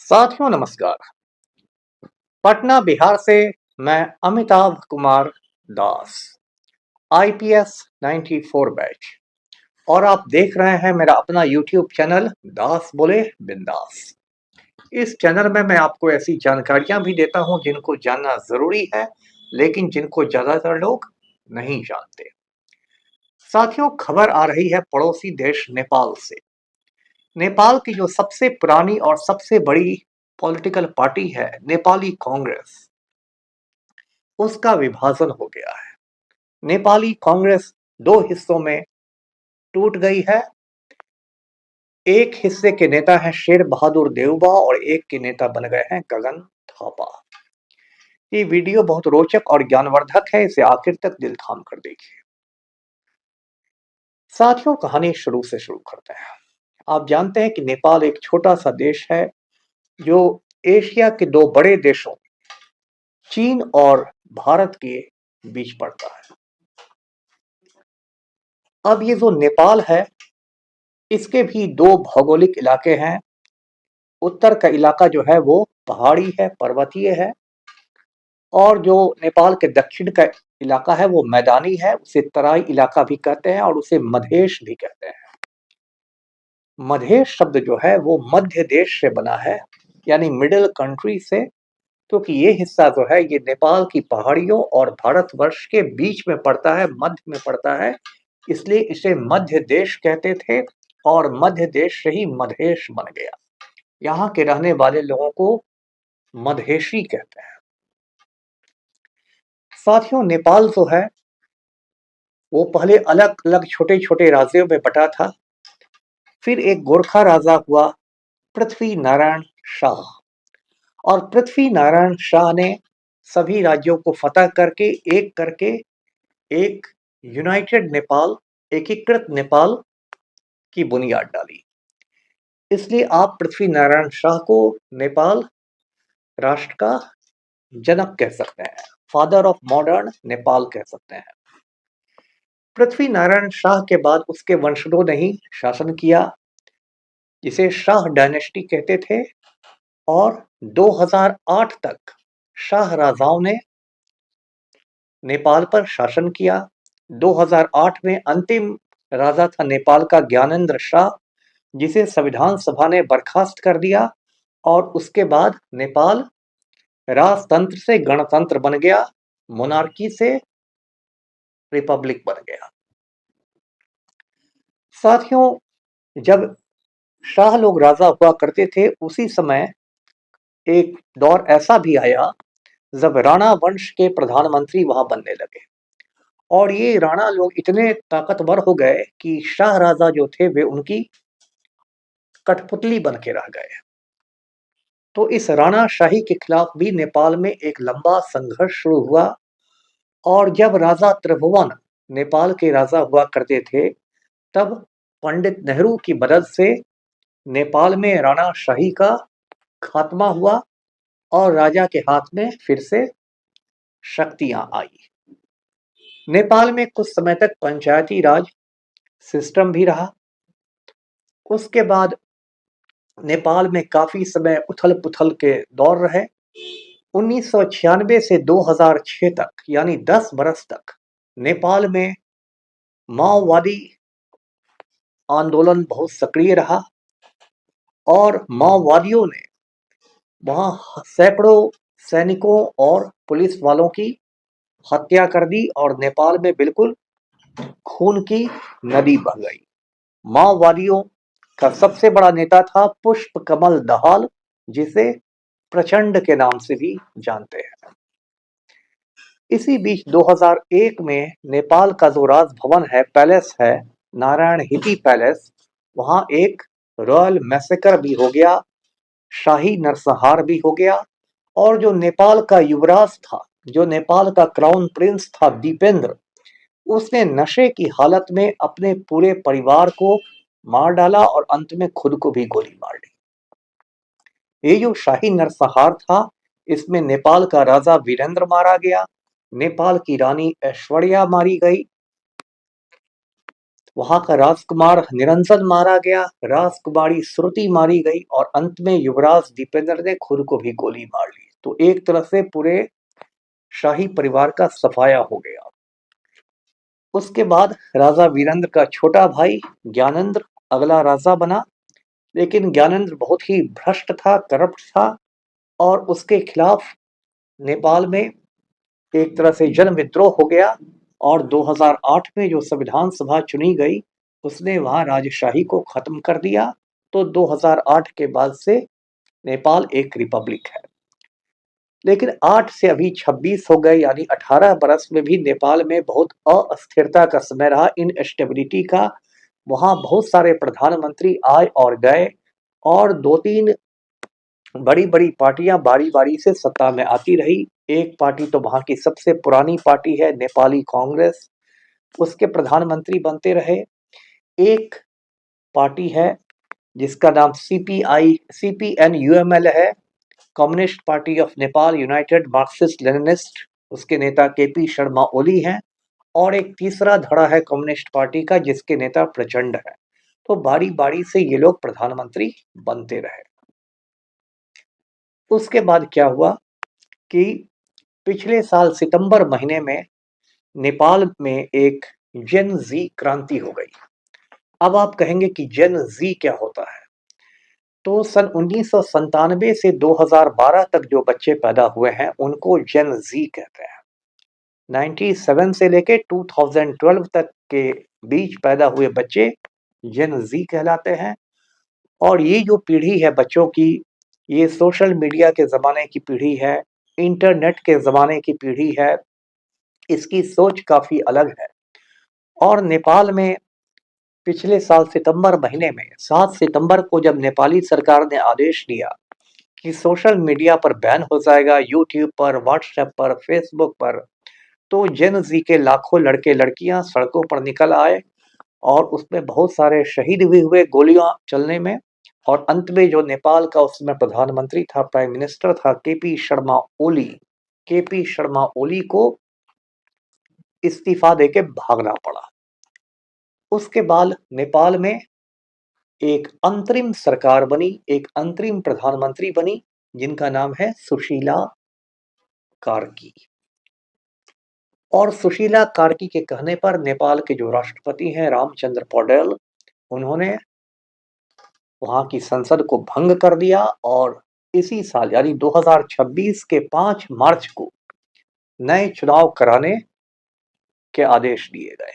साथियों नमस्कार। पटना बिहार से मैं अमिताभ कुमार दास, आईपीएस 94 बैच, और आप देख रहे हैं मेरा अपना यूट्यूब चैनल दास बोले बिंदास। इस चैनल में मैं आपको ऐसी जानकारियां भी देता हूं जिनको जानना जरूरी है, लेकिन जिनको ज्यादातर लोग नहीं जानते। साथियों, खबर आ रही है पड़ोसी देश नेपाल से। नेपाल की जो सबसे पुरानी और सबसे बड़ी पॉलिटिकल पार्टी है नेपाली कांग्रेस, उसका विभाजन हो गया है। नेपाली कांग्रेस दो हिस्सों में टूट गई है। एक हिस्से के नेता हैं शेर बहादुर देउबा और एक के नेता बन गए हैं गगन थापा। ये वीडियो बहुत रोचक और ज्ञानवर्धक है, इसे आखिर तक दिल थाम कर देखिए। साथियों, कहानी शुरू से शुरू करते हैं। आप जानते हैं कि नेपाल एक छोटा सा देश है जो एशिया के दो बड़े देशों चीन और भारत के बीच पड़ता है। अब ये जो नेपाल है, इसके भी दो भौगोलिक इलाके हैं। उत्तर का इलाका जो है वो पहाड़ी है, पर्वतीय है, और जो नेपाल के दक्षिण का इलाका है वो मैदानी है। उसे तराई इलाका भी कहते हैं और उसे मधेश भी कहते हैं। मधेश शब्द जो है वो मध्य देश से बना है, यानी मिडिल कंट्री से, क्योंकि ये हिस्सा जो है ये नेपाल की पहाड़ियों और भारतवर्ष के बीच में पड़ता है, मध्य में पड़ता है, इसलिए इसे मध्य देश कहते थे और मध्य देश से ही मधेश बन गया। यहाँ के रहने वाले लोगों को मधेशी कहते हैं। साथियों, नेपाल जो है वो पहले अलग अलग छोटे छोटे राज्यों में बटा था। फिर एक गोरखा राजा हुआ पृथ्वी नारायण शाह, और पृथ्वी नारायण शाह ने सभी राज्यों को फतह करके एक यूनाइटेड नेपाल, एकीकृत नेपाल की बुनियाद डाली। इसलिए आप पृथ्वी नारायण शाह को नेपाल राष्ट्र का जनक कह सकते हैं, फादर ऑफ मॉडर्न नेपाल कह सकते हैं। पृथ्वी नारायण शाह के बाद उसके वंशजों ने ही शासन किया, जिसे शाह डायनेस्टी कहते थे, और 2008 तक शाह राजाओं ने नेपाल पर शासन किया। 2008 में अंतिम राजा था नेपाल का ज्ञानेंद्र शाह, जिसे संविधान सभा ने बर्खास्त कर दिया, और उसके बाद नेपाल राजतंत्र से गणतंत्र बन गया, मोनार्की से रिपब्लिक बन गया। साथियों, जब शाह लोग राजा हुआ करते थे, उसी समय एक दौर ऐसा भी आया जब राणा वंश के प्रधानमंत्री वहां बनने लगे, और ये राणा लोग इतने ताकतवर हो गए कि शाह राजा जो थे वे उनकी कठपुतली बन के रह गए। तो इस राणा शाही के खिलाफ भी नेपाल में एक लंबा संघर्ष शुरू हुआ, और जब राजा त्रिभुवन नेपाल के राजा हुआ करते थे, तब पंडित नेहरू की मदद से नेपाल में राणा शाही का खात्मा हुआ और राजा के हाथ में फिर से शक्तियां आई। नेपाल में कुछ समय तक पंचायती राज सिस्टम भी रहा। उसके बाद नेपाल में काफी समय उथल पुथल के दौर रहे। 1996 से 2006 तक, यानी 10 बरस तक, नेपाल में माओवादी आंदोलन बहुत सक्रिय रहा, और माओवादियों ने वहां सैकड़ों सैनिकों और पुलिस वालों की हत्या कर दी, और नेपाल में बिल्कुल खून की नदी बह गई। माओवादियों का सबसे बड़ा नेता था पुष्प कमल दहाल, जिसे प्रचंड के नाम से भी जानते हैं। इसी बीच 2001 में नेपाल का जो राजभवन है, पैलेस है, नारायण हिटी पैलेस, वहां एक रॉयल मैसेकर भी हो गया, शाही नरसंहार भी हो गया, और जो नेपाल का युवराज था, जो नेपाल का क्राउन प्रिंस था दीपेंद्र, उसने नशे की हालत में अपने पूरे परिवार को मार डाला और अंत में खुद को भी गोली मार ली। ये जो शाही नरसंहार था, इसमें नेपाल का राजा वीरेंद्र मारा गया, नेपाल की रानी ऐश्वर्या मारी गई, वहां का राजकुमार निरंजन मारा गया, राजकुमारी श्रुति मारी गई और अंत में युवराज दीपेंद्र ने खुद को भी गोली मार ली। तो एक तरह से पूरे शाही परिवार का सफाया हो गया। उसके बाद राजा वीरेंद्र का छोटा भाई ज्ञानेंद्र अगला राजा बना, लेकिन ज्ञानेंद्र बहुत ही भ्रष्ट था, करप्ट था और उसके खिलाफ नेपाल में एक तरह से जन विद्रोह हो गया और 2008 में जो संविधान सभा चुनी गई उसने वहां राजशाही को खत्म कर दिया। तो 2008 के बाद से नेपाल एक रिपब्लिक है। लेकिन 8 से अभी 26 हो गए, यानी 18 बरस में भी नेपाल में बहुत अस्थिरता का समय रहा, इनस्टेबिलिटी का। वहां बहुत सारे प्रधानमंत्री आए और गए और 2-3 बड़ी बड़ी पार्टियां बारी बारी से सत्ता में आती रही। एक पार्टी तो वहां की सबसे पुरानी पार्टी है नेपाली कांग्रेस, उसके प्रधानमंत्री बनते रहे। एक पार्टी है जिसका नाम CPN-UML है, communist party of Nepal United Marxist Leninist, उसके नेता KP शर्मा ओली हैं। और एक तीसरा धड़ा है कम्युनिस्ट पार्टी का जिसके नेता प्रचंड है। तो बारी बारी से ये लोग प्रधानमंत्री बनते रहे। उसके बाद क्या हुआ कि पिछले साल सितंबर महीने में नेपाल में एक जेन जी क्रांति हो गई। अब आप कहेंगे कि जेन जी क्या होता है? तो सन 1997 से 2012 तक जो बच्चे पैदा हुए हैं उनको जेन जी कहते हैं। 97 से लेके 2012 तक के बीच पैदा हुए बच्चे जेन जी कहलाते हैं। और ये जो पीढ़ी है बच्चों की, ये सोशल मीडिया के ज़माने की पीढ़ी है, इंटरनेट के ज़माने की पीढ़ी है, इसकी सोच काफ़ी अलग है। और नेपाल में पिछले साल सितंबर महीने में 7 सितंबर को जब नेपाली सरकार ने आदेश दिया कि सोशल मीडिया पर बैन हो जाएगा, यूट्यूब पर, व्हाट्सएप पर, फेसबुक पर, तो जेन जी के लाखों लड़के लड़कियां सड़कों पर निकल आए और उसमें बहुत सारे शहीद भी हुए गोलियां चलने में। और अंत में जो नेपाल का उस समय प्रधानमंत्री था, प्राइम मिनिस्टर था केपी शर्मा ओली को इस्तीफा देके भागना पड़ा। उसके बाद नेपाल में एक अंतरिम सरकार बनी, एक अंतरिम प्रधानमंत्री बनी जिनका नाम है सुशीला कार्की। और सुशीला कार्की के कहने पर नेपाल के जो राष्ट्रपति हैं रामचंद्र पौडेल, उन्होंने वहां की संसद को भंग कर दिया और इसी साल यानी 2026 के 5 मार्च को नए चुनाव कराने के आदेश दिए गए।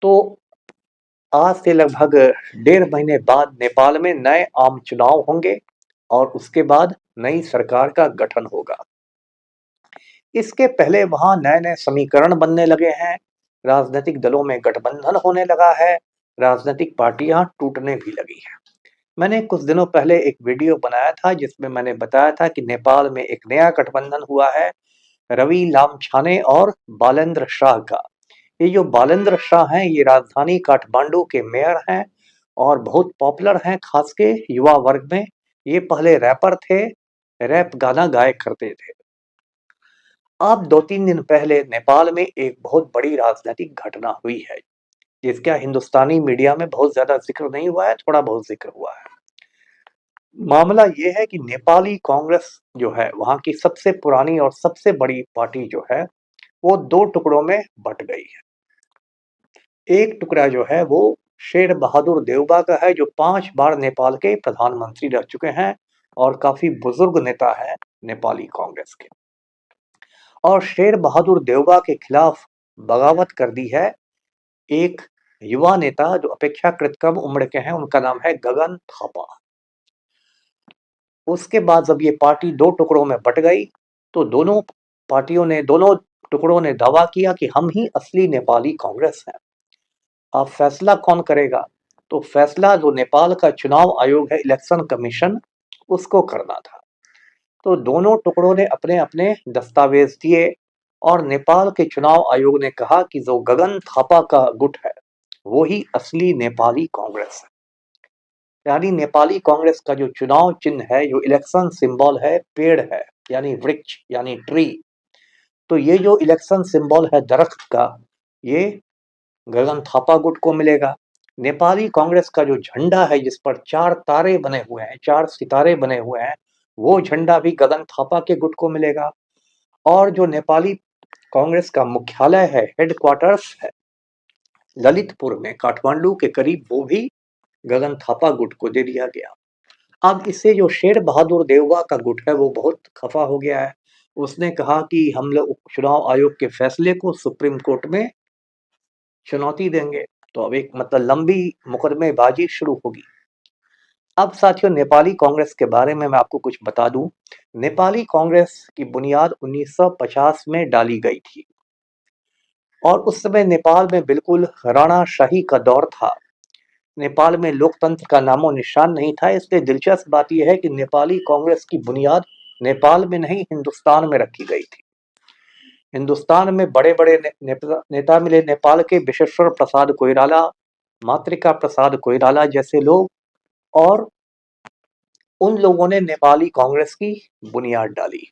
तो आज से लगभग 1.5 महीने बाद नेपाल में नए आम चुनाव होंगे और उसके बाद नई सरकार का गठन होगा। इसके पहले वहां नए नए समीकरण बनने लगे हैं, राजनीतिक दलों में गठबंधन होने लगा है, राजनीतिक पार्टियां टूटने भी लगी हैं। मैंने कुछ दिनों पहले एक वीडियो बनाया था जिसमें मैंने बताया था कि नेपाल में एक नया गठबंधन हुआ है रवि लामछाने और बालेंद्र शाह का। ये जो बालेंद्र शाह हैं ये राजधानी काठमांडू के मेयर हैं और बहुत पॉपुलर हैं, खास के युवा वर्ग में। ये पहले रैपर थे, रैप गाना गाया करते थे। अब 2-3 दिन पहले नेपाल में एक बहुत बड़ी राजनीतिक घटना हुई है जिसका हिंदुस्तानी मीडिया में बहुत ज्यादा जिक्र नहीं हुआ है, थोड़ा बहुत जिक्र हुआ है। मामला ये है कि नेपाली कांग्रेस जो है वहां की सबसे पुरानी और सबसे बड़ी पार्टी जो है वो 2 टुकड़ों में बट गई है। एक टुकड़ा जो है वो शेर बहादुर देउबा का है जो 5 बार नेपाल के प्रधानमंत्री रह चुके हैं और काफी बुजुर्ग नेता है नेपाली कांग्रेस के। और शेर बहादुर देउबा के खिलाफ बगावत कर दी है एक युवा नेता जो अपेक्षाकृत कम उम्र के हैं, उनका नाम है गगन थापा। उसके बाद जब ये पार्टी 2 टुकड़ों में बट गई तो दोनों टुकड़ों ने दावा किया कि हम ही असली नेपाली कांग्रेस हैं। अब फैसला कौन करेगा? तो फैसला जो नेपाल का चुनाव आयोग है, इलेक्शन कमीशन, उसको करना था। तो दोनों टुकड़ों ने अपने अपने दस्तावेज दिए और नेपाल के चुनाव आयोग ने कहा कि जो गगन थापा का गुट है वो ही असली नेपाली कांग्रेस है। यानी नेपाली कांग्रेस का जो चुनाव चिन्ह है, जो इलेक्शन सिंबल है, पेड़ है, यानी वृक्ष, यानी ट्री। तो ये जो इलेक्शन सिंबल है दरख्त का, ये गगन थापा गुट को मिलेगा। नेपाली कांग्रेस का जो झंडा है जिस पर 4 तारे बने हुए हैं, 4 सितारे बने हुए हैं, वो झंडा भी गगन थापा के गुट को मिलेगा। और जो नेपाली कांग्रेस का मुख्यालय है, हेडक्वार्टर्स है ललितपुर में, काठमांडू के करीब, वो भी गगन थापा गुट को दे दिया गया। अब इससे जो शेर बहादुर देववा का गुट है वो बहुत खफा हो गया है। उसने कहा कि हम लोग चुनाव आयोग के फैसले को सुप्रीम कोर्ट में चुनौती देंगे। तो अब एक मतलब लंबी मुकदमेबाजी शुरू होगी। अब साथियों, नेपाली कांग्रेस के बारे में मैं आपको कुछ बता दूं। नेपाली कांग्रेस की बुनियाद 1950 में डाली गई थी और उस समय नेपाल में बिल्कुल राणाशाही का दौर था। नेपाल में लोकतंत्र का नामो निशान नहीं था। इसलिए दिलचस्प बात यह है कि नेपाली कांग्रेस की बुनियाद नेपाल में नहीं, हिंदुस्तान में रखी गई थी। हिंदुस्तान में बड़े बड़े नेता मिले। नेपाल के विश्वेश्वर प्रसाद कोइराला, मातृका प्रसाद कोइराला जैसे लोग, और उन लोगों ने नेपाली कांग्रेस की बुनियाद डाली।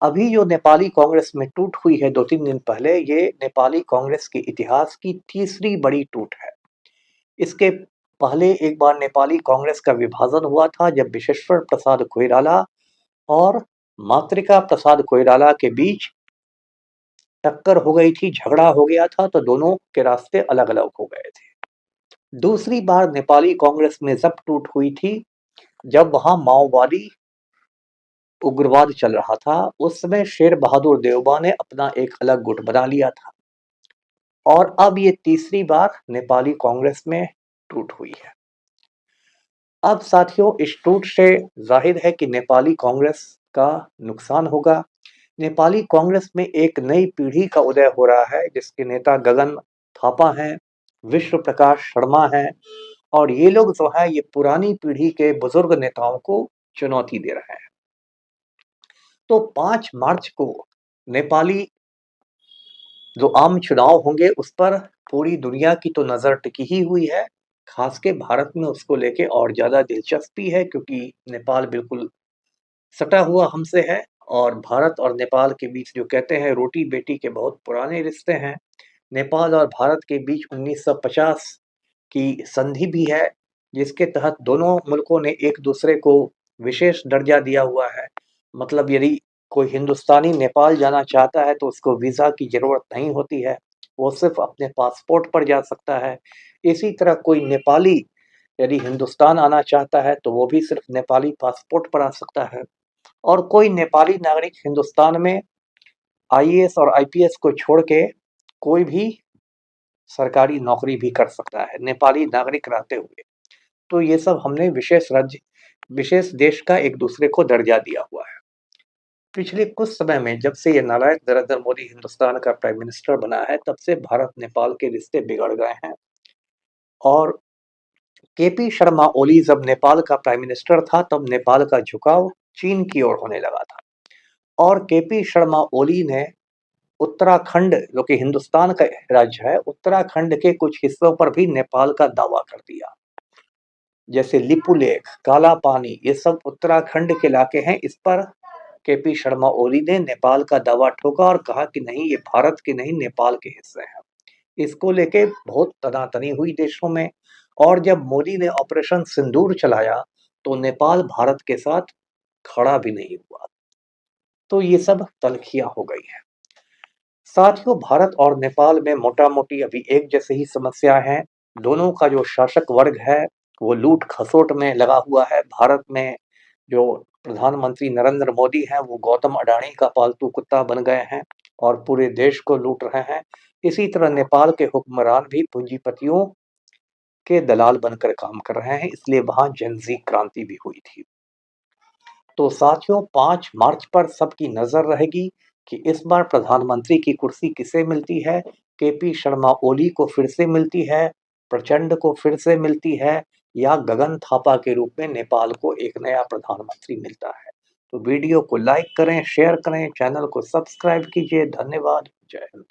अभी जो नेपाली कांग्रेस में टूट हुई है 2-3 दिन पहले, ये नेपाली कांग्रेस के इतिहास की तीसरी बड़ी टूट है। इसके पहले एक बार नेपाली कांग्रेस का विभाजन हुआ था जब विश्वेश्वर प्रसाद कोइराला और मातृका प्रसाद कोइराला के बीच टक्कर हो गई थी, झगड़ा हो गया था, तो दोनों के रास्ते अलग अलग हो गए थे। दूसरी बार नेपाली कांग्रेस में जब टूट हुई थी जब वहां माओवादी उग्रवाद चल रहा था। उस समय शेर बहादुर देवबा ने अपना एक अलग गुट बना लिया था। और अब ये तीसरी बार नेपाली कांग्रेस में टूट हुई है। अब साथियों, इस टूट से जाहिर है कि नेपाली कांग्रेस का नुकसान होगा। नेपाली कांग्रेस में एक नई पीढ़ी का उदय हो रहा है जिसके नेता गगन थापा हैं, विश्व प्रकाश शर्मा हैं, और ये लोग जो है ये पुरानी पीढ़ी के बुजुर्ग नेताओं को चुनौती दे रहे हैं। तो 5 मार्च को नेपाली जो आम चुनाव होंगे उस पर पूरी दुनिया की तो नजर टिकी ही हुई है। खास के भारत में उसको लेके और ज्यादा दिलचस्पी है क्योंकि नेपाल बिल्कुल सटा हुआ हमसे है और भारत और नेपाल के बीच जो कहते हैं रोटी बेटी के बहुत पुराने रिश्ते हैं। नेपाल और भारत के बीच 1950 की संधि भी है जिसके तहत दोनों मुल्कों ने एक दूसरे को विशेष दर्जा दिया हुआ है। मतलब यदि कोई हिंदुस्तानी नेपाल जाना चाहता है तो उसको वीज़ा की ज़रूरत नहीं होती है, वो सिर्फ अपने पासपोर्ट पर जा सकता है। इसी तरह कोई नेपाली यदि हिंदुस्तान आना चाहता है तो वो भी सिर्फ नेपाली पासपोर्ट पर आ सकता है। और कोई नेपाली नागरिक हिंदुस्तान में आईएएस और आईपीएस को छोड़ के कोई भी सरकारी नौकरी भी कर सकता है नेपाली नागरिक रहते हुए। तो ये सब हमने विशेष राज्य, विशेष देश का एक दूसरे को दर्जा दिया हुआ है। पिछले कुछ समय में जब से ये नालायक नरेंद्र मोदी हिंदुस्तान का प्राइम मिनिस्टर बना है तब से भारत नेपाल के रिश्ते बिगड़ गए हैं। और केपी शर्मा ओली जब नेपाल का प्राइम मिनिस्टर था तब नेपाल का झुकाव चीन की ओर होने लगा था। और केपी शर्मा ओली ने उत्तराखंड जो कि हिंदुस्तान का राज्य है, उत्तराखंड के कुछ हिस्सों पर भी नेपाल का दावा कर दिया। जैसे लिपुलेख, काला पानी, ये सब उत्तराखंड के इलाके हैं। इस पर केपी शर्मा ओली ने नेपाल का दावा ठोका और कहा कि नहीं, ये भारत के नहीं नेपाल के हिस्से हैं। इसको लेके बहुत तनातनी हुई देशों में। और जब मोदी ने ऑपरेशन सिंदूर चलाया तो नेपाल भारत के साथ खड़ा भी नहीं हुआ। तो ये सब तलखियां हो गई है। साथियों, भारत और नेपाल में मोटा मोटी अभी एक जैसे ही समस्या है। दोनों का जो शासक वर्ग है वो लूट खसोट में लगा हुआ है। भारत में जो प्रधानमंत्री नरेंद्र मोदी हैं वो गौतम अडानी का पालतू कुत्ता बन गए हैं और पूरे देश को लूट रहे हैं। इसी तरह नेपाल के हुक्मरान भी पूंजीपतियों के दलाल बनकर काम कर रहे हैं। इसलिए वहां जेनजी क्रांति भी हुई थी। तो साथियों, 5 मार्च पर सबकी नजर रहेगी कि इस बार प्रधानमंत्री की कुर्सी किसे मिलती है। केपी शर्मा ओली को फिर से मिलती है, प्रचंड को फिर से मिलती है, या गगन थापा के रूप में नेपाल को एक नया प्रधानमंत्री मिलता है। तो वीडियो को लाइक करें, शेयर करें, चैनल को सब्सक्राइब कीजिए। धन्यवाद। जय हिंद।